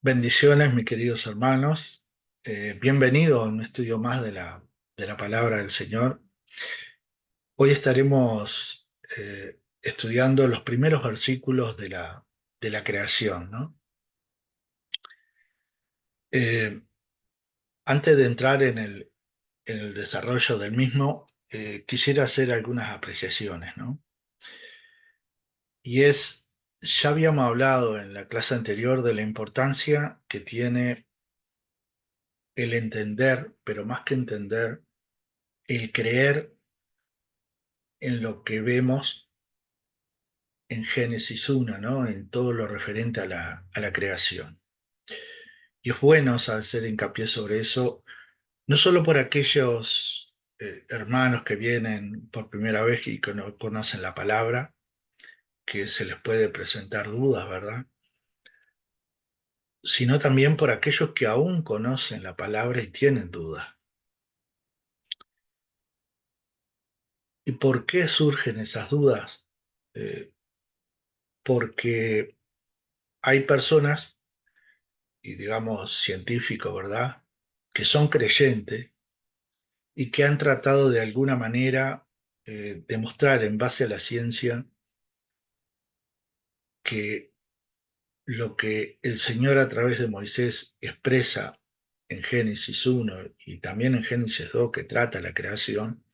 Bendiciones, mis queridos hermanos. Bienvenido a un estudio más de la palabra del Señor. Hoy estaremos estudiando los primeros versículos de la creación, ¿no? Eh, Antes de entrar en el desarrollo del mismo, quisiera hacer algunas apreciaciones, ¿no? Y ya habíamos hablado en la clase anterior de la importancia que tiene el entender, pero más que entender, el creer en lo que vemos en Génesis 1, ¿no? En todo lo referente a a la creación. Y es bueno hacer hincapié sobre eso, no solo por aquellos hermanos que vienen por primera vez y que no conocen la palabra, que se les puede presentar dudas, ¿verdad? Sino también por aquellos que aún conocen la palabra y tienen dudas. ¿Y por qué surgen esas dudas? Eh, Porque hay personas, y digamos científicos, ¿verdad?, que son creyentes y que han tratado de alguna manera demostrar en base a la ciencia que lo que el Señor a través de Moisés expresa en Génesis 1 y también en Génesis 2, que trata la creación,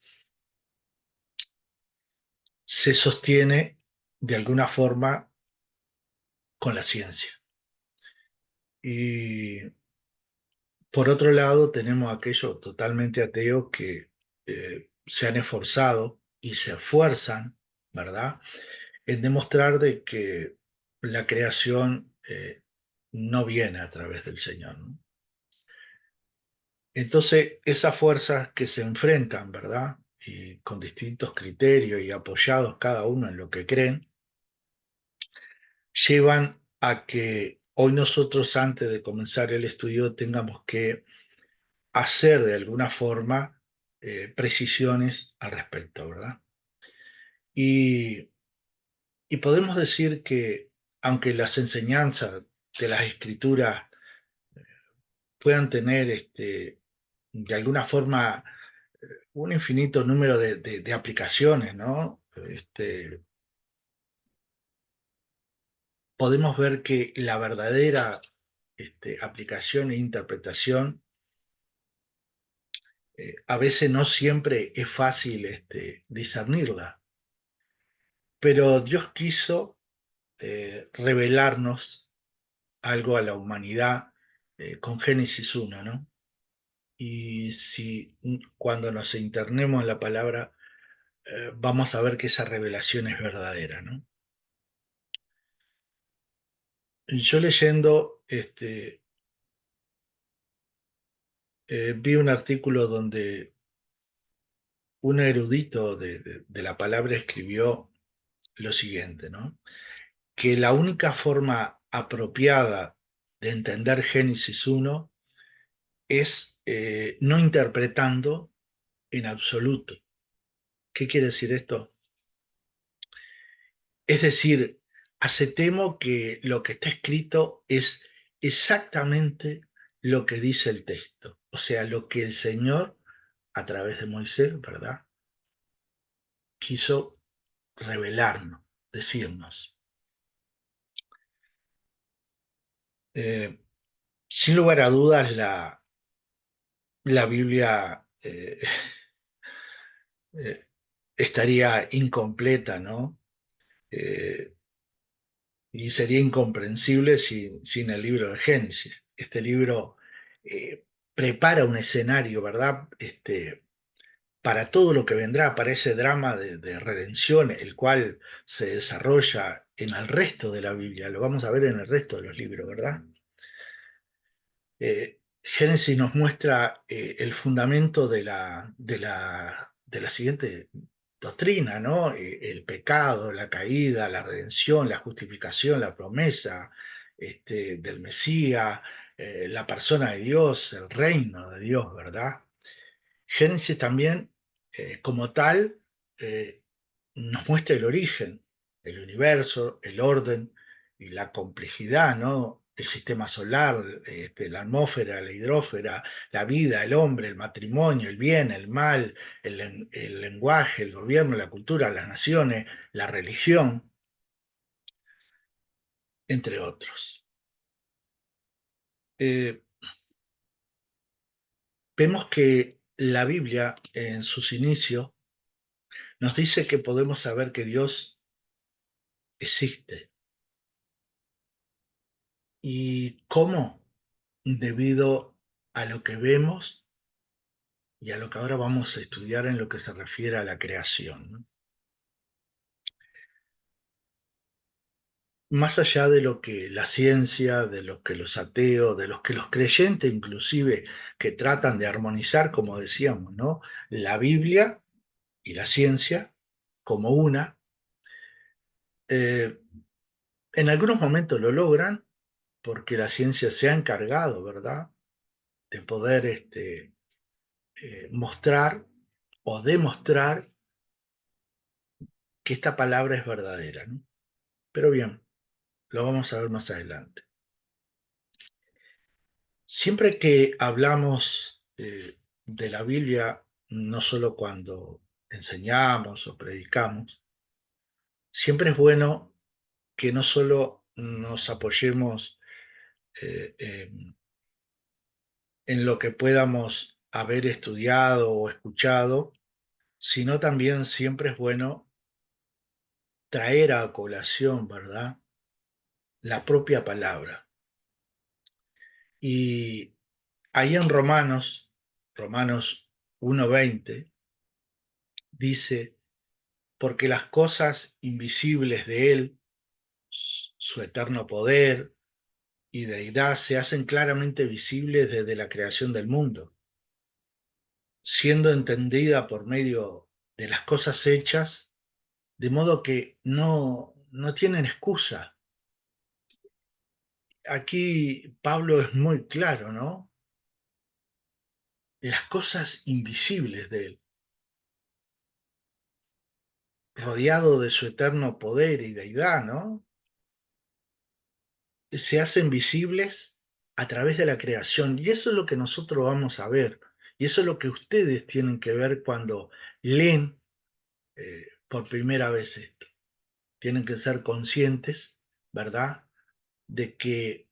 se sostiene de alguna forma con la ciencia. Y por otro lado, tenemos aquellos totalmente ateos que se han esforzado y se esfuerzan, ¿verdad?, en demostrar de que la creación no viene a través del Señor, ¿no? Entonces, esas fuerzas que se enfrentan, ¿verdad? Y con distintos criterios y apoyados cada uno en lo que creen, llevan a que hoy nosotros, antes de comenzar el estudio, tengamos que hacer de alguna forma precisiones al respecto, ¿verdad? Y, y podemos decir que aunque las enseñanzas de las escrituras puedan tener de alguna forma un infinito número de aplicaciones, ¿no? Podemos ver que la verdadera aplicación e interpretación a veces no siempre es fácil discernirla, pero Dios quiso revelarnos algo a la humanidad con Génesis 1, ¿no? Y si cuando nos internemos en la palabra, vamos a ver que esa revelación es verdadera, ¿no? Yo leyendo, vi un artículo donde un erudito de la palabra escribió lo siguiente, ¿no? Que la única forma apropiada de entender Génesis 1 es no interpretando en absoluto. ¿Qué quiere decir esto? Es decir, aceptemos que lo que está escrito es exactamente lo que dice el texto, o sea, lo que el Señor, a través de Moisés, ¿verdad?, quiso revelarnos, decirnos. Eh, Sin lugar a dudas, la Biblia eh, estaría incompleta, ¿no? Eh, y sería incomprensible sin el libro de Génesis. Este libro eh, prepara un escenario, ¿verdad? Para todo lo que vendrá, para ese drama de redención, el cual se desarrolla en el resto de la Biblia. Lo vamos a ver en el resto de los libros, ¿verdad? Génesis nos muestra el fundamento de la siguiente doctrina, ¿no? El pecado, la caída, la redención, la justificación, la promesa del Mesías, la persona de Dios, el reino de Dios, ¿verdad? Génesis también, como tal, eh, nos muestra el origen, el universo, el orden y la complejidad, ¿no?, el sistema solar, la atmósfera, la hidrósfera, la vida, el hombre, el matrimonio, el bien, el mal, el lenguaje, el gobierno, la cultura, las naciones, la religión, entre otros. Eh, Vemos que la Biblia, en sus inicios, nos dice que podemos saber que Dios existe. ¿Y cómo? Debido a lo que vemos y a lo que ahora vamos a estudiar en lo que se refiere a la creación, ¿no? Más allá de lo que la ciencia, de lo que los ateos, de los que los creyentes inclusive, que tratan de armonizar, como decíamos, ¿no? La Biblia y la ciencia como una, eh, en algunos momentos lo logran porque la ciencia se ha encargado, ¿verdad?, de poder mostrar o demostrar que esta palabra es verdadera, ¿no? Pero bien, lo vamos a ver más adelante. Siempre que hablamos de la Biblia, no solo cuando enseñamos o predicamos, siempre es bueno que no solo nos apoyemos eh, en lo que podamos haber estudiado o escuchado, sino también siempre es bueno traer a colación, ¿verdad?, la propia palabra. Y ahí en Romanos 1:20, dice, porque las cosas invisibles de Él, su eterno poder y deidad, se hacen claramente visibles desde la creación del mundo, siendo entendida por medio de las cosas hechas, de modo que no tienen excusa. Aquí Pablo es muy claro, ¿no? Las cosas invisibles de Él, rodeado de su eterno poder y deidad, ¿no? Se hacen visibles a través de la creación. Y eso es lo que nosotros vamos a ver. Y eso es lo que ustedes tienen que ver cuando leen por primera vez esto. Tienen que ser conscientes, ¿verdad?, de que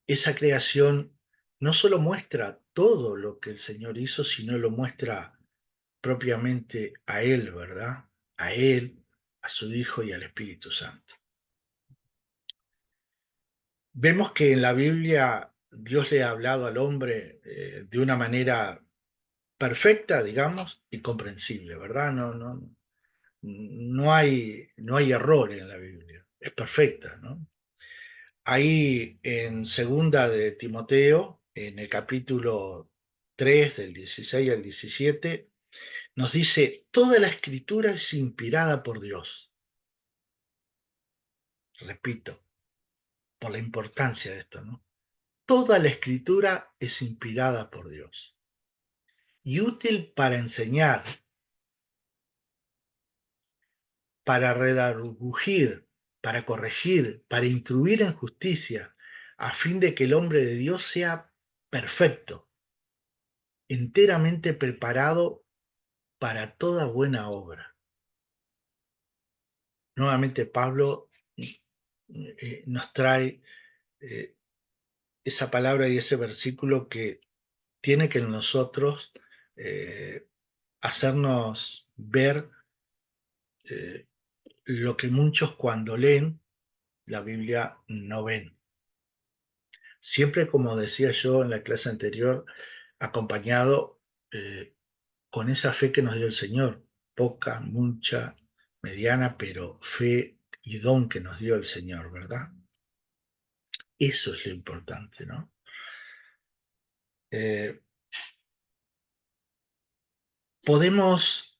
esa creación no solo muestra todo lo que el Señor hizo, sino lo muestra propiamente a Él, ¿verdad? A Él, a su Hijo y al Espíritu Santo. Vemos que en la Biblia Dios le ha hablado al hombre de una manera perfecta, digamos, y comprensible, ¿verdad? No hay error en la Biblia, es perfecta, ¿no? Ahí en segunda de Timoteo, en el capítulo 3, del 16 al 17, nos dice, toda la escritura es inspirada por Dios. Repito, por la importancia de esto, ¿no? Toda la escritura es inspirada por Dios y útil para enseñar, para redargüir, para corregir, para instruir en justicia, a fin de que el hombre de Dios sea perfecto, enteramente preparado para toda buena obra. Nuevamente Pablo nos trae eh, esa palabra y ese versículo que tiene que en nosotros eh, hacernos ver eh, lo que muchos cuando leen la Biblia no ven. Siempre, como decía yo en la clase anterior, acompañado con esa fe que nos dio el Señor, poca, mucha, mediana, pero fe y don que nos dio el Señor, ¿verdad? Eso es lo importante, ¿no? Eh, Podemos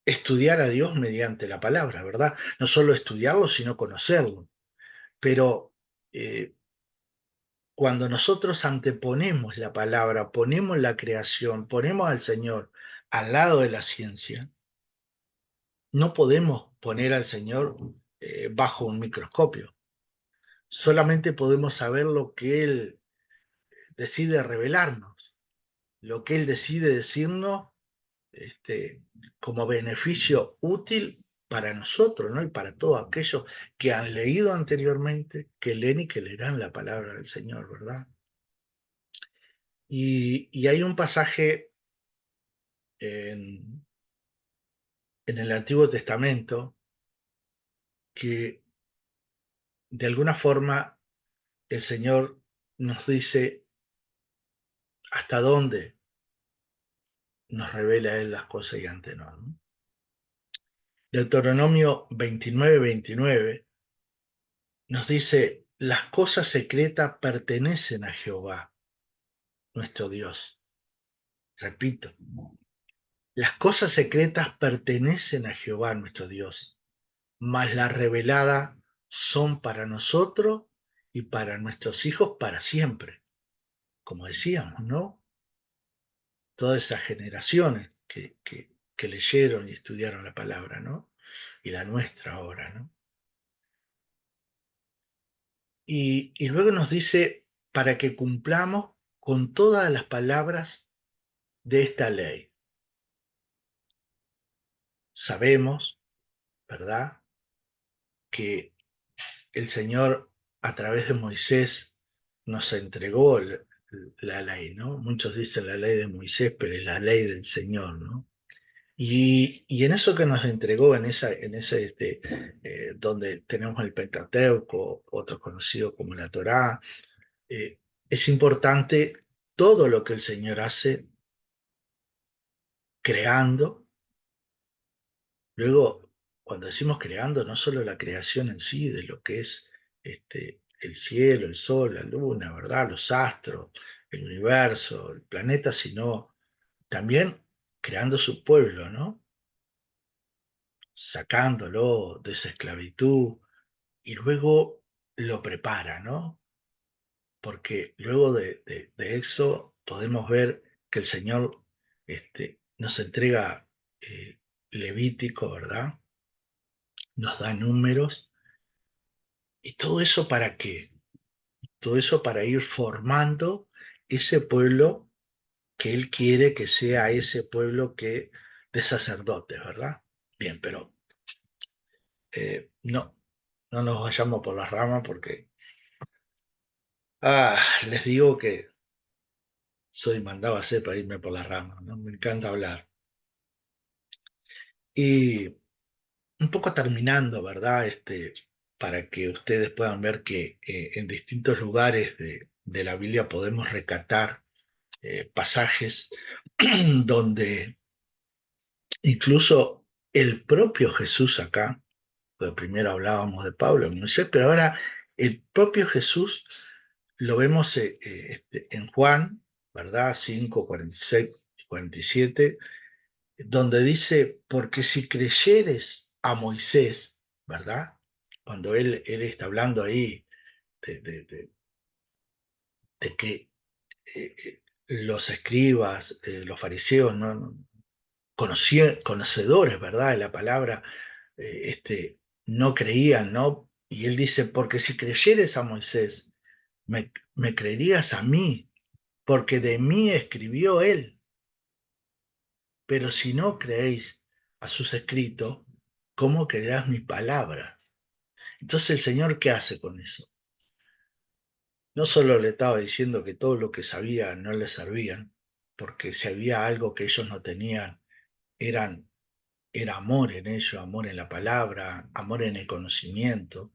estudiar a Dios mediante la palabra, ¿verdad? No solo estudiarlo, sino conocerlo. Pero cuando nosotros anteponemos la palabra, ponemos la creación, ponemos al Señor al lado de la ciencia, no podemos poner al Señor bajo un microscopio, solamente podemos saber lo que Él decide revelarnos, lo que Él decide decirnos este, como beneficio útil para nosotros, ¿no? Y para todos aquellos que han leído anteriormente, que leen y que leerán la palabra del Señor, ¿verdad? Y hay un pasaje en, en el Antiguo Testamento que de alguna forma el Señor nos dice hasta dónde nos revela Él las cosas y antes no, ¿no? Deuteronomio 29:29 nos dice, las cosas secretas pertenecen a Jehová, nuestro Dios. Repito, las cosas secretas pertenecen a Jehová, nuestro Dios, mas las reveladas son para nosotros y para nuestros hijos para siempre. Como decíamos, ¿no? Todas esas generaciones que leyeron y estudiaron la palabra, ¿no? Y la nuestra ahora, ¿no? Y luego nos dice, para que cumplamos con todas las palabras de esta ley. Sabemos, ¿verdad?, que el Señor a través de Moisés nos entregó la ley, ¿no? Muchos dicen la ley de Moisés, pero es la ley del Señor, ¿no? Y en eso que nos entregó, donde tenemos el Pentateuco, otro conocido como la Torá, es importante todo lo que el Señor hace creando. Luego, cuando decimos creando, no solo la creación en sí, de lo que es el cielo, el sol, la luna, ¿verdad? Los astros, el universo, el planeta, sino también creando su pueblo, ¿no? Sacándolo de esa esclavitud y luego lo prepara, ¿no? Porque luego de eso podemos ver que el Señor nos entrega Levítico, ¿verdad? Nos da números. ¿Y todo eso para qué? Todo eso para ir formando ese pueblo que Él quiere que sea ese pueblo de sacerdotes, ¿verdad? Bien, pero no nos vayamos por las ramas porque les digo que soy mandado a hacer para irme por las ramas, ¿no? Me encanta hablar. Y un poco terminando, ¿verdad? Para que ustedes puedan ver que en distintos lugares de la Biblia podemos recatar pasajes donde incluso el propio Jesús acá, porque primero hablábamos de Pablo y Moisés, pero ahora el propio Jesús lo vemos en Juan, ¿verdad? 5, 46, 47, donde dice, porque si creyeres a Moisés, ¿verdad? Cuando él está hablando ahí de, de- de- de que los escribas, los fariseos, ¿no? Conocedores, ¿verdad?, de la palabra, no creían, ¿no? Y él dice, porque si creyeres a Moisés, me creerías a mí, porque de mí escribió él. Pero si no creéis a sus escritos, ¿cómo creerás mis palabras? Entonces el Señor, ¿qué hace con eso? No solo le estaba diciendo que todo lo que sabía no le servían, porque si había algo que ellos no tenían, eran era amor en ello, amor en la palabra, amor en el conocimiento,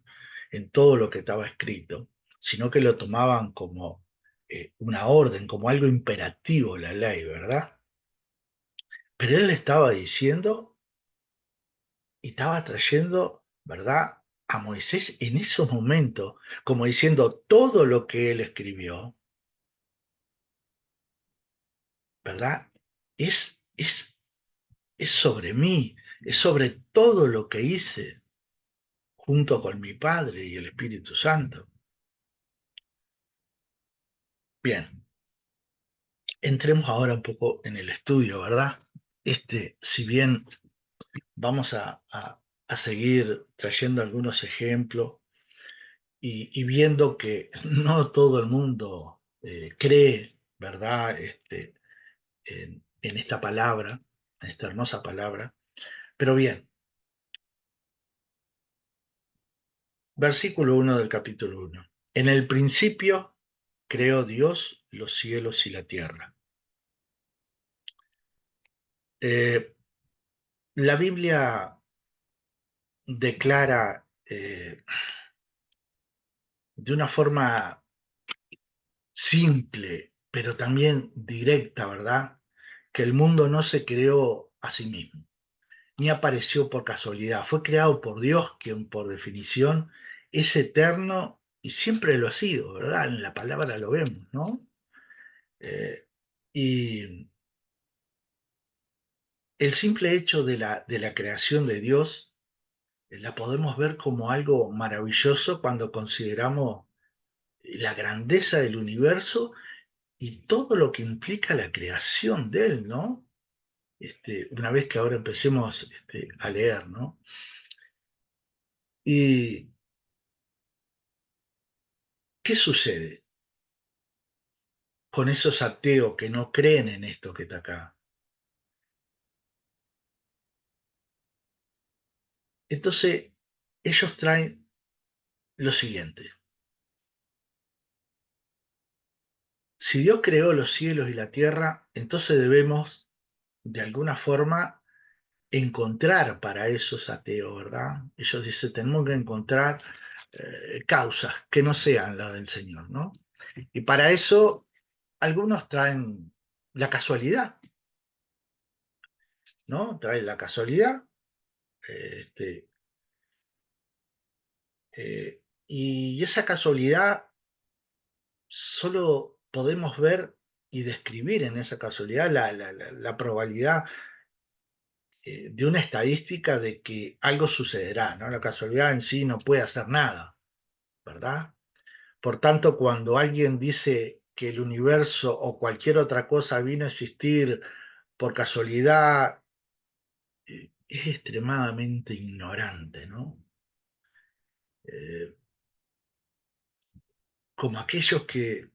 en todo lo que estaba escrito, sino que lo tomaban como una orden, como algo imperativo la ley, ¿verdad? Pero él le estaba diciendo y estaba trayendo, ¿verdad?, a Moisés en esos momentos, como diciendo todo lo que él escribió, ¿verdad? Es, es, es sobre mí, es sobre todo lo que hice junto con mi Padre y el Espíritu Santo. Bien, entremos ahora un poco en el estudio, ¿verdad? Si bien vamos a seguir trayendo algunos ejemplos y viendo que no todo el mundo cree, ¿verdad? En esta palabra, en esta hermosa palabra. Pero bien, versículo 1 del capítulo 1. En el principio creó Dios los cielos y la tierra. Eh, la Biblia declara de una forma simple, pero también directa, ¿verdad? Que el mundo no se creó a sí mismo, ni apareció por casualidad. Fue creado por Dios, quien por definición es eterno y siempre lo ha sido, ¿verdad? En la palabra lo vemos, ¿no? Eh, y el simple hecho de la creación de Dios la podemos ver como algo maravilloso cuando consideramos la grandeza del universo y todo lo que implica la creación de él, ¿no? Una vez que ahora empecemos a leer, ¿no? ¿Y qué sucede con esos ateos que no creen en esto que está acá? Entonces, ellos traen lo siguiente. Si Dios creó los cielos y la tierra, entonces debemos, de alguna forma, encontrar para esos ateos, ¿verdad? Ellos dicen, tenemos que encontrar causas que no sean las del Señor, ¿no? Y para eso, algunos traen la casualidad, ¿no? Traen la casualidad, este, y esa casualidad solo podemos ver y describir en esa casualidad la probabilidad de una estadística de que algo sucederá, ¿no? La casualidad en sí no puede hacer nada, ¿verdad? Por tanto, cuando alguien dice que el universo o cualquier otra cosa vino a existir por casualidad, es extremadamente ignorante, ¿no? Eh, Como aquellos que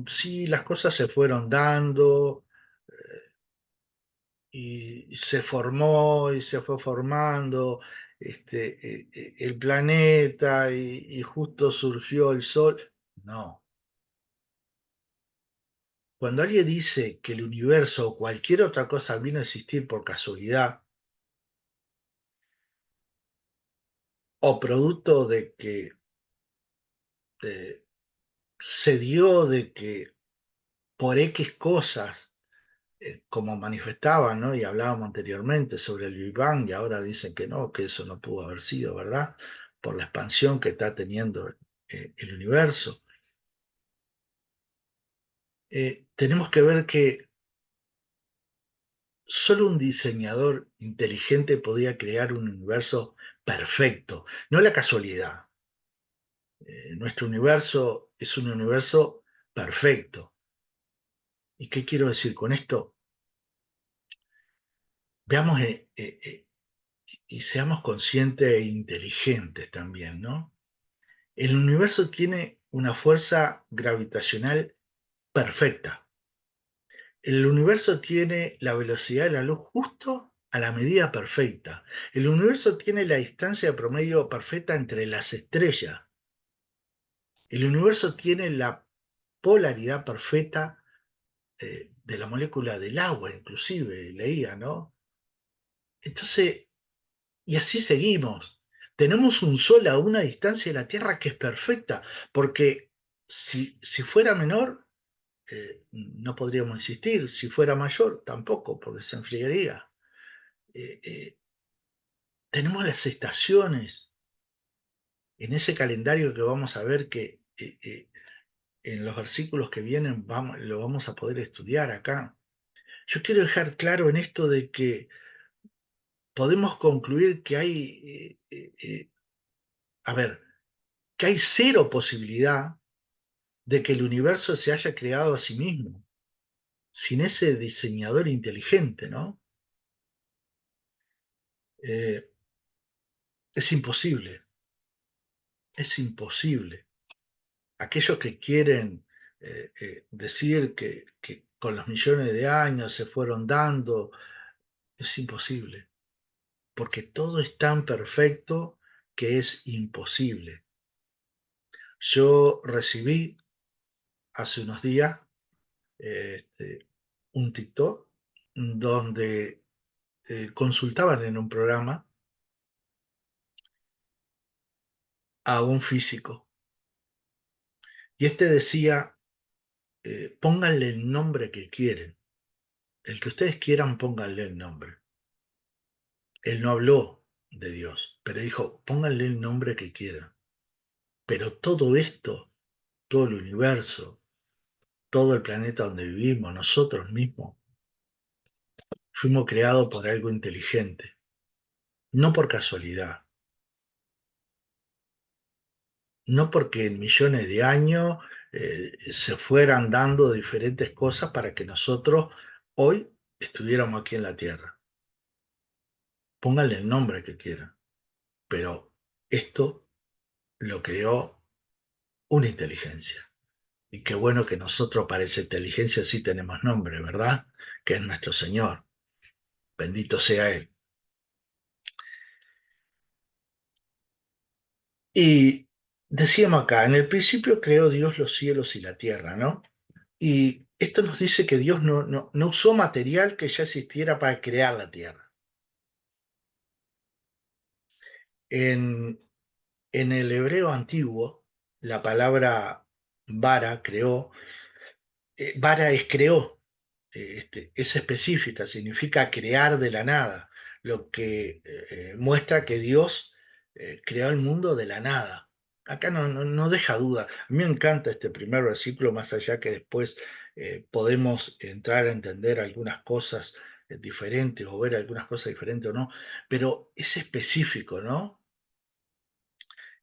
sí, las cosas se fueron dando y se formó y se fue formando el planeta y justo surgió el sol. No. Cuando alguien dice que el universo o cualquier otra cosa vino a existir por casualidad o producto de que eh, se dio de que por X cosas, como manifestaban, ¿no? Y hablábamos anteriormente sobre el Big Bang y ahora dicen que no, que eso no pudo haber sido, ¿verdad? Por la expansión que está teniendo el universo. Tenemos que ver que solo un diseñador inteligente podía crear un universo perfecto, no la casualidad. Nuestro universo es un universo perfecto. ¿Y qué quiero decir con esto? Veamos y seamos conscientes e inteligentes también, ¿no? El universo tiene una fuerza gravitacional perfecta. El universo tiene la velocidad de la luz justo a la medida perfecta. El universo tiene la distancia promedio perfecta entre las estrellas. El universo tiene la polaridad perfecta de la molécula del agua, inclusive, leía, ¿no? Entonces, y así seguimos. Tenemos un sol a una distancia de la Tierra que es perfecta, porque si fuera menor, no podríamos existir. Si fuera mayor, tampoco, porque se enfriaría. Eh, eh, Tenemos las estaciones en ese calendario que vamos a ver que en los versículos que vienen lo vamos a poder estudiar acá. Yo quiero dejar claro en esto de que podemos concluir que hay, a ver, que hay cero posibilidad de que el universo se haya creado a sí mismo, sin ese diseñador inteligente, ¿no? Eh, es imposible. Es imposible. Aquellos que quieren decir que con los millones de años se fueron dando, es imposible, porque todo es tan perfecto que es imposible. Yo recibí hace unos días un TikTok donde consultaban en un programa a un físico y este decía, pónganle el nombre que quieren, el que ustedes quieran, pónganle el nombre. Él no habló de Dios, pero dijo, pónganle el nombre que quieran. Pero todo esto, todo el universo, todo el planeta donde vivimos, nosotros mismos, fuimos creados por algo inteligente, no por casualidad, no porque en millones de años se fueran dando diferentes cosas para que nosotros hoy estuviéramos aquí en la Tierra. Pónganle el nombre que quieran, pero esto lo creó una inteligencia. Y qué bueno que nosotros para esa inteligencia sí tenemos nombre, ¿verdad? Que es nuestro Señor. Bendito sea Él. Y decíamos acá, en el principio creó Dios los cielos y la tierra, ¿no? Y esto nos dice que Dios no usó material que ya existiera para crear la tierra. En, en el hebreo antiguo, la palabra vara, creó, vara es creó, es específica, significa crear de la nada, lo que muestra que Dios creó el mundo de la nada. Acá no deja duda. A mí me encanta este primer versículo, más allá que después podemos entrar a entender algunas cosas diferentes o ver algunas cosas diferentes o no, pero es específico, ¿no?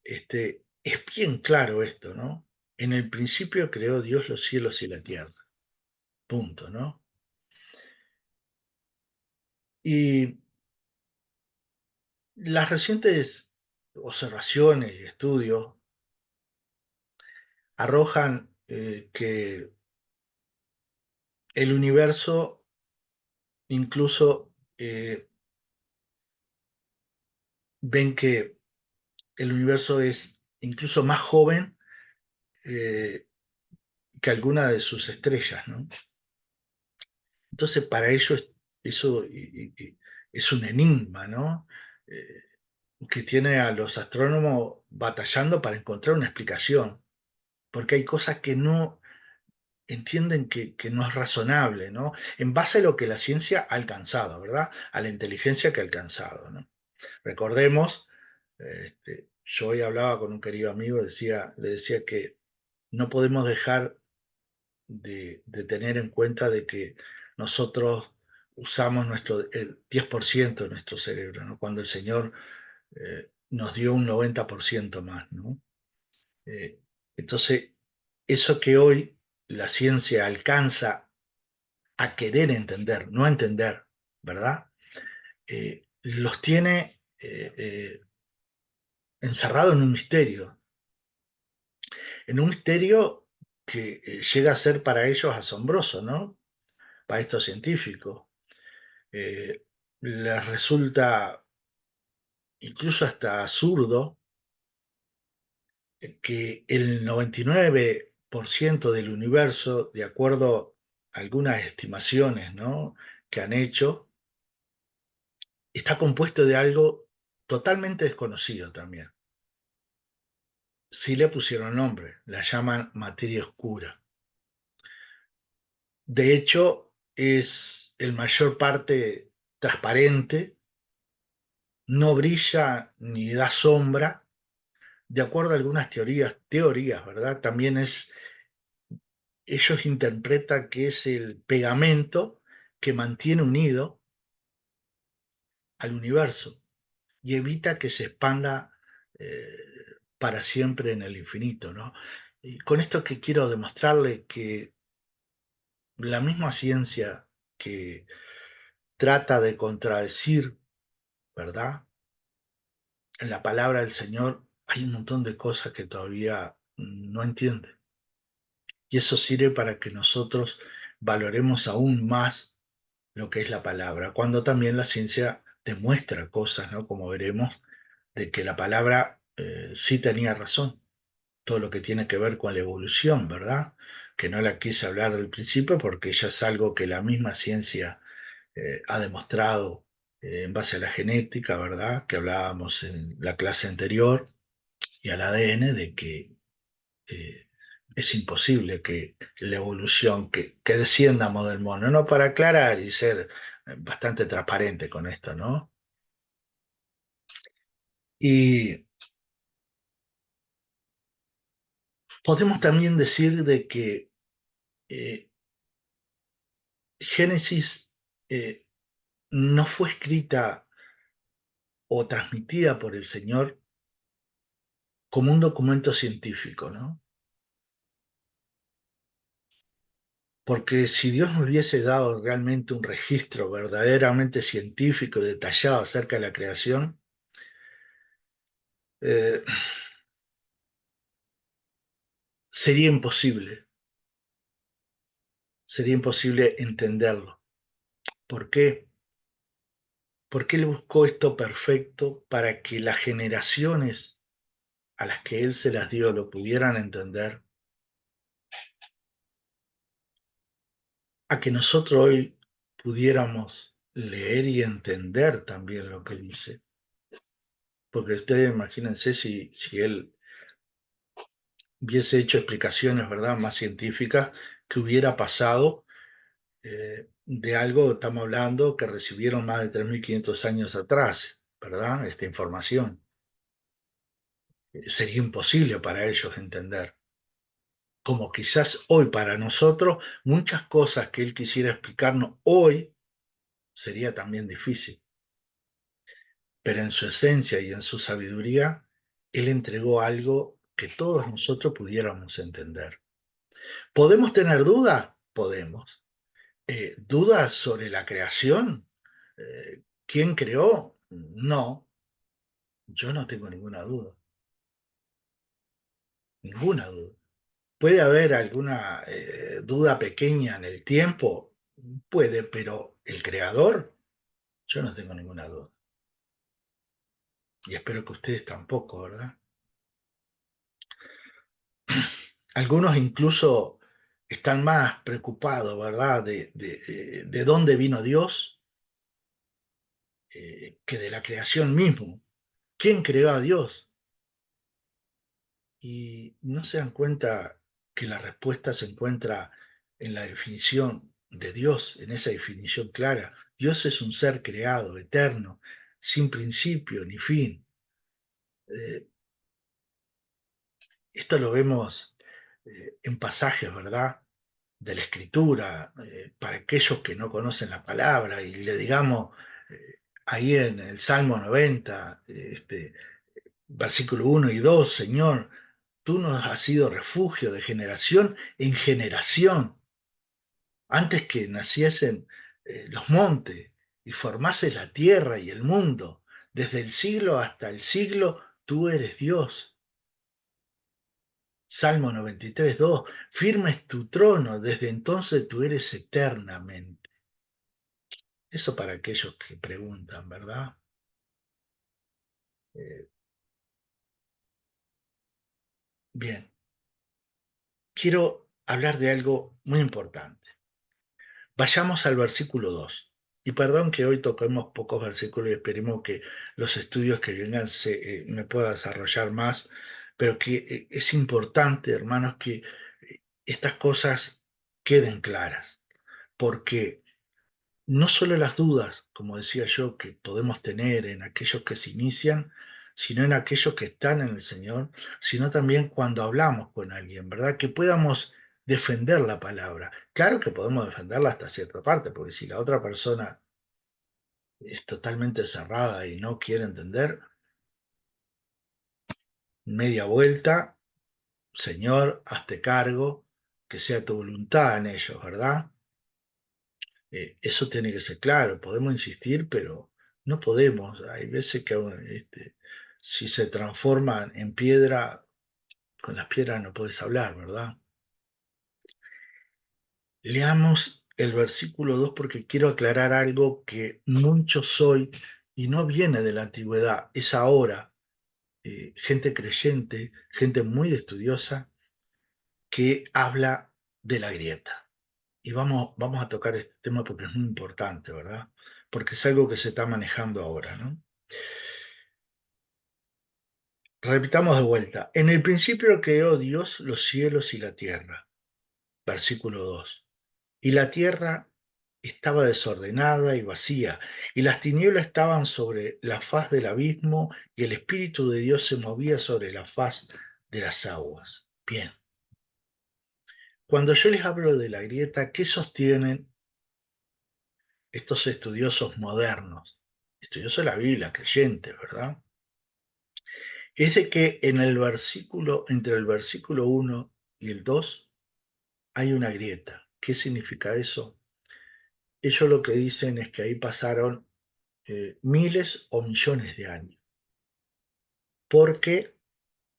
Es bien claro esto, ¿no? En el principio creó Dios los cielos y la tierra, punto, ¿no? Y las recientes observaciones y estudios arrojan que el universo incluso ven que el universo es incluso más joven eh, que alguna de sus estrellas, ¿no? Entonces para ellos eso es un enigma, ¿no? Eh, que tiene a los astrónomos batallando para encontrar una explicación, porque hay cosas que no entienden que no es razonable, ¿no? En base a lo que la ciencia ha alcanzado, ¿verdad? A la inteligencia que ha alcanzado, ¿no? Recordemos, yo hoy hablaba con un querido amigo, le decía que no podemos dejar de tener en cuenta de que nosotros usamos el 10% de nuestro cerebro, ¿no? Cuando el Señor nos dio un 90% más, ¿no? Eh, entonces, eso que hoy la ciencia alcanza a querer entender, no a entender, ¿verdad? Los tiene encerrados en un misterio que llega a ser para ellos asombroso, ¿no? Para estos científicos. Les resulta incluso hasta absurdo que el 99% del universo, de acuerdo a algunas estimaciones, ¿no?, que han hecho, está compuesto de algo totalmente desconocido también. Sí le pusieron nombre, la llaman materia oscura. De hecho, es en mayor parte transparente, no brilla ni da sombra. De acuerdo a algunas teorías, ¿verdad? También ellos interpretan que es el pegamento que mantiene unido al universo y evita que se expanda eh, para siempre en el infinito, ¿no? Y con esto que quiero demostrarle que la misma ciencia que trata de contradecir, ¿verdad?, en la palabra del Señor, hay un montón de cosas que todavía no entiende. Y eso sirve para que nosotros valoremos aún más lo que es la palabra, cuando también la ciencia demuestra cosas, ¿no? Como veremos, de que la palabra sí tenía razón, todo lo que tiene que ver con la evolución, ¿verdad? Que no la quise hablar del principio porque ya es algo que la misma ciencia ha demostrado en base a la genética, ¿verdad? Que hablábamos en la clase anterior, y al ADN, de que eh, es imposible que la evolución, que desciendamos del mono, no, para aclarar y ser bastante transparente con esto, ¿no? Y podemos también decir de que eh, Génesis no fue escrita o transmitida por el Señor como un documento científico, ¿no? Porque si Dios nos hubiese dado realmente un registro verdaderamente científico y detallado acerca de la creación, eh, sería imposible, sería imposible entenderlo. ¿Por qué? Porque Él buscó esto perfecto para que las generaciones a las que Él se las dio lo pudieran entender, a que nosotros hoy pudiéramos leer y entender también lo que dice. Porque ustedes imagínense si Él hubiese hecho explicaciones, ¿verdad?, más científicas, que hubiera pasado de algo, estamos hablando, que recibieron más de 3.500 años atrás, ¿verdad? Esta información. Sería imposible para ellos entender. Como quizás hoy para nosotros, muchas cosas que Él quisiera explicarnos hoy sería también difícil. Pero en su esencia y en su sabiduría, Él entregó algo que todos nosotros pudiéramos entender. ¿Podemos tener dudas? Podemos. ¿Dudas sobre la creación? ¿Quién creó? No, yo no tengo ninguna duda, ninguna duda. ¿Puede haber alguna duda pequeña en el tiempo? Puede, pero el creador, yo no tengo ninguna duda. Y espero que ustedes tampoco, ¿verdad? Algunos incluso están más preocupados, ¿verdad?, de dónde vino Dios que de la creación mismo. ¿Quién creó a Dios? Y no se dan cuenta que la respuesta se encuentra en la definición de Dios, en esa definición clara. Dios es un ser creado, eterno, sin principio ni fin. Eh, Esto lo vemos en pasajes, ¿verdad?, de la Escritura, para aquellos que no conocen la palabra, y le digamos ahí en el Salmo 90, versículo 1 y 2: Señor, tú nos has sido refugio de generación en generación, antes que naciesen los montes y formases la tierra y el mundo, desde el siglo hasta el siglo, tú eres Dios. Salmo 93, 2: firme es tu trono, desde entonces tú eres eternamente. Eso para aquellos que preguntan, ¿verdad? Eh, Bien, quiero hablar de algo muy importante. Vayamos al versículo 2. Y perdón que hoy toquemos pocos versículos y esperemos que los estudios que vengan me pueda desarrollar más, pero que es importante, hermanos, que estas cosas queden claras, porque no solo las dudas, como decía yo, que podemos tener en aquellos que se inician, sino en aquellos que están en el Señor, sino también cuando hablamos con alguien, ¿verdad? Que podamos defender la palabra. Claro que podemos defenderla hasta cierta parte, porque si la otra persona es totalmente cerrada y no quiere entender, media vuelta, Señor, hazte cargo, que sea tu voluntad en ellos, ¿verdad? Eso tiene que ser claro, podemos insistir, pero no podemos. Hay veces que si se transforman en piedra, con las piedras no puedes hablar, ¿verdad? Leamos el versículo 2 porque quiero aclarar algo que mucho soy y no viene de la antigüedad, es ahora gente creyente, gente muy estudiosa que habla de la grieta. Y vamos a tocar este tema porque es muy importante, ¿verdad? Porque es algo que se está manejando ahora, ¿no? Repitamos de vuelta. En el principio creó Dios los cielos y la tierra. Versículo 2. Y la tierra estaba desordenada y vacía, y las tinieblas estaban sobre la faz del abismo, y el Espíritu de Dios se movía sobre la faz de las aguas. Bien. Cuando yo les hablo de la grieta, ¿qué sostienen estos estudiosos modernos? Estudiosos de la Biblia, creyentes, ¿verdad? Es de que en el versículo, entre el versículo 1 y el 2, hay una grieta. ¿Qué significa eso? Ellos lo que dicen es que ahí pasaron miles o millones de años, porque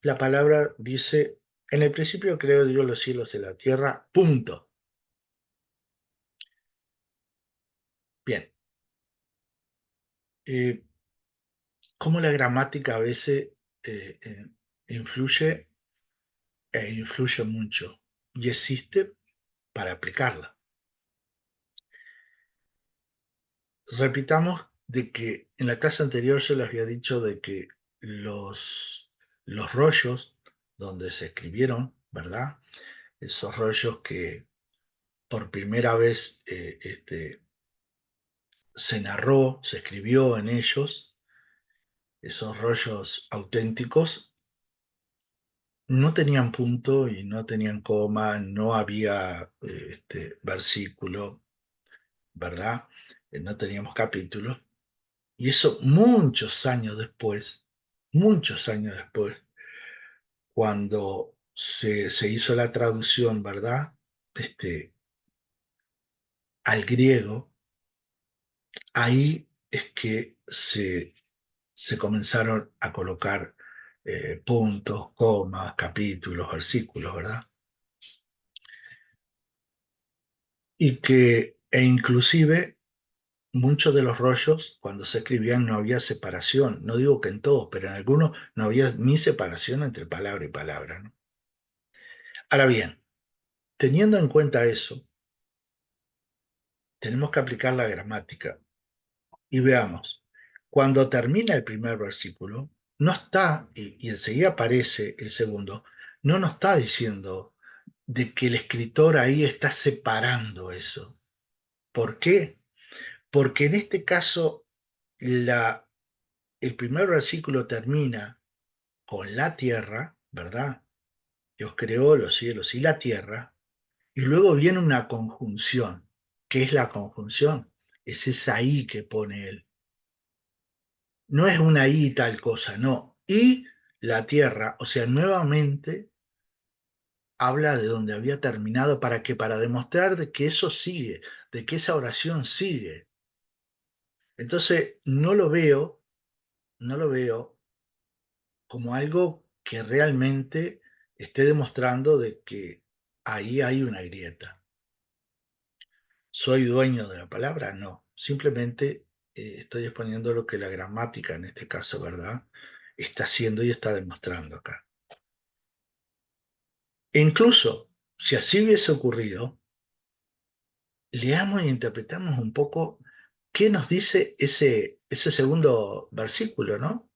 la palabra dice, en el principio creó Dios los cielos y la tierra, punto. Bien, eh, cómo la gramática a veces eh, eh, influye influye mucho y existe para aplicarla. Repitamos de que en la clase anterior yo les había dicho de que los rollos donde se escribieron, ¿verdad? Esos rollos que por primera vez se narró, se escribió en ellos, esos rollos auténticos, no tenían punto y no tenían coma, no había versículo, ¿verdad? No teníamos capítulos. Y eso muchos años después, cuando se hizo la traducción, ¿verdad? Al griego, ahí es que se comenzaron a colocar puntos, comas, capítulos, versículos, ¿verdad? E inclusive muchos de los rollos, cuando se escribían, no había separación. No digo que en todos, pero en algunos no había ni separación entre palabra y palabra, ¿no? Ahora bien, teniendo en cuenta eso, tenemos que aplicar la gramática y veamos, cuando termina el primer versículo, no está, y enseguida aparece el segundo, no nos está diciendo de que el escritor ahí está separando eso. ¿Por qué? Porque en este caso el primer versículo termina con la tierra, ¿verdad? Dios creó los cielos y la tierra, y luego viene una conjunción. ¿Qué es la conjunción? Es esa I que pone él. No es una I tal cosa, no. Y la tierra, o sea, nuevamente habla de donde había terminado para demostrar de que eso sigue, de que esa oración sigue. Entonces, no lo veo como algo que realmente esté demostrando de que ahí hay una grieta. ¿Soy dueño de la palabra? No. Simplemente estoy exponiendo lo que la gramática, en este caso, ¿verdad? Está haciendo y está demostrando acá. E incluso, si así hubiese ocurrido, leamos e interpretamos un poco qué nos dice ese segundo versículo, ¿no?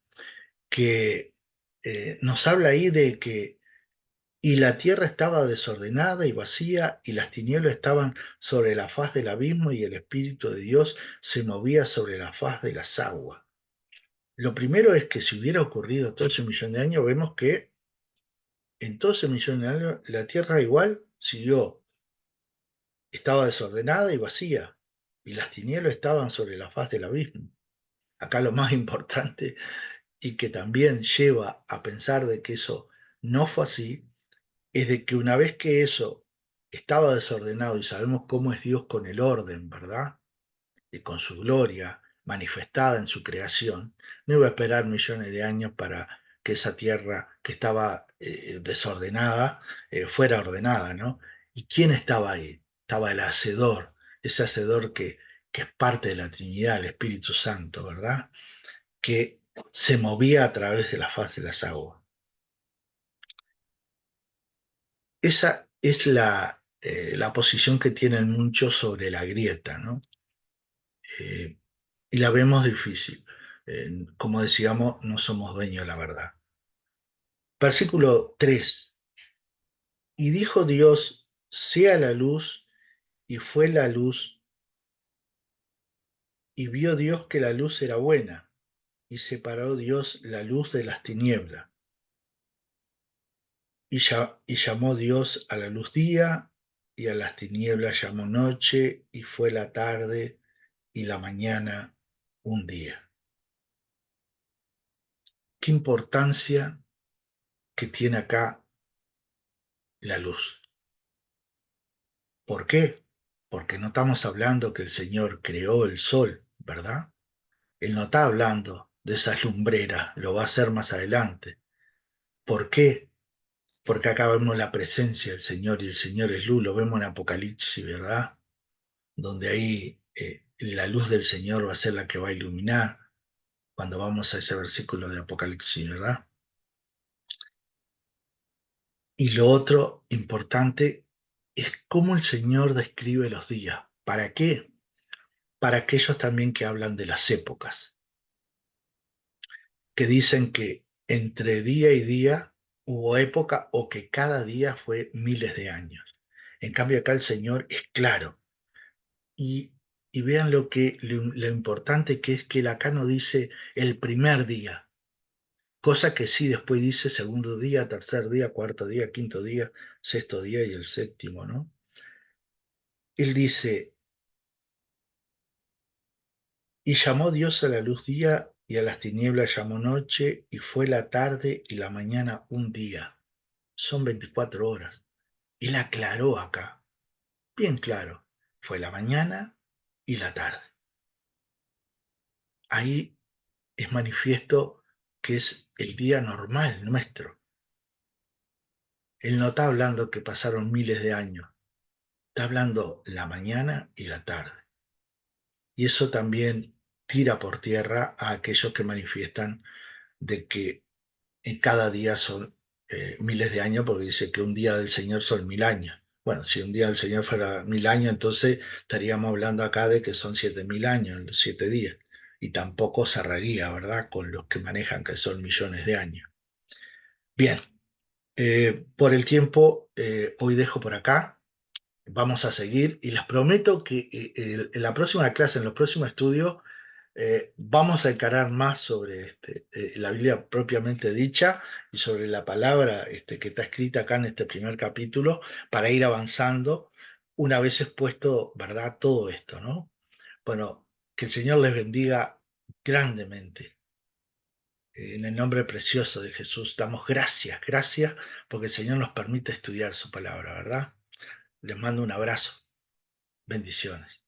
Que nos habla ahí de que y la tierra estaba desordenada y vacía, y las tinieblas estaban sobre la faz del abismo, y el Espíritu de Dios se movía sobre la faz de las aguas. Lo primero es que si hubiera ocurrido todo ese millón de años, vemos que en todo ese millón de años la tierra igual siguió, estaba desordenada y vacía, y las tinieblas estaban sobre la faz del abismo. Acá lo más importante y que también lleva a pensar de que eso no fue así, es de que una vez que eso estaba desordenado y sabemos cómo es Dios con el orden, ¿verdad? Y con su gloria, manifestada en su creación, no iba a esperar millones de años para que esa tierra que estaba desordenada fuera ordenada, ¿no? ¿Y quién estaba ahí? Estaba el Hacedor, ese Hacedor que es parte de la Trinidad, el Espíritu Santo, ¿verdad? Que se movía a través de la faz de las aguas. Esa es la posición que tienen muchos sobre la grieta, ¿no? Eh, y la vemos difícil. Como decíamos, no somos dueños de la verdad. Versículo 3. Y dijo Dios, sea la luz, y fue la luz, y vio Dios que la luz era buena, y separó Dios la luz de las tinieblas. Y llamó Dios a la luz día, y a las tinieblas llamó noche, y fue la tarde y la mañana un día. ¿Qué importancia que tiene acá la luz? ¿Por qué? Porque no estamos hablando que el Señor creó el sol, ¿verdad? Él no está hablando de esas lumbreras, lo va a hacer más adelante. ¿Por qué? Porque acá vemos la presencia del Señor y el Señor es luz, lo vemos en Apocalipsis, ¿verdad? Donde ahí la luz del Señor va a ser la que va a iluminar cuando vamos a ese versículo de Apocalipsis, ¿verdad? Y lo otro importante es cómo el Señor describe los días. ¿Para qué? Para aquellos también que hablan de las épocas, que dicen que entre día y día hubo época o que cada día fue miles de años. En cambio acá el Señor es claro. Y, y vean lo importante que es que él acá no dice el primer día, cosa que sí después dice segundo día, tercer día, cuarto día, quinto día, sexto día y el séptimo, ¿no? Él dice, y llamó Dios a la luz día y a las tinieblas llamó noche, y fue la tarde y la mañana un día. Son 24 horas. Él aclaró acá, bien claro, fue la mañana y la tarde. Ahí es manifiesto que es el día normal nuestro. Él no está hablando que pasaron miles de años, está hablando la mañana y la tarde. Y eso también tira por tierra a aquellos que manifiestan de que en cada día son miles de años, porque dice que un día del Señor son 1000 años. Bueno, si un día del Señor fuera 1000 años, entonces estaríamos hablando acá de que son 7000 años, los 7 días. Y tampoco cerraría, ¿verdad?, con los que manejan que son millones de años. Bien, por el tiempo, hoy dejo por acá. Vamos a seguir y les prometo que en la próxima clase, en los próximos estudios, vamos a encarar más sobre la Biblia propiamente dicha y sobre la palabra que está escrita acá en este primer capítulo para ir avanzando una vez expuesto, ¿verdad? Todo esto, ¿no? Bueno, que el Señor les bendiga grandemente. En el nombre precioso de Jesús, damos gracias, gracias, porque el Señor nos permite estudiar su palabra, ¿verdad? Les mando un abrazo. Bendiciones.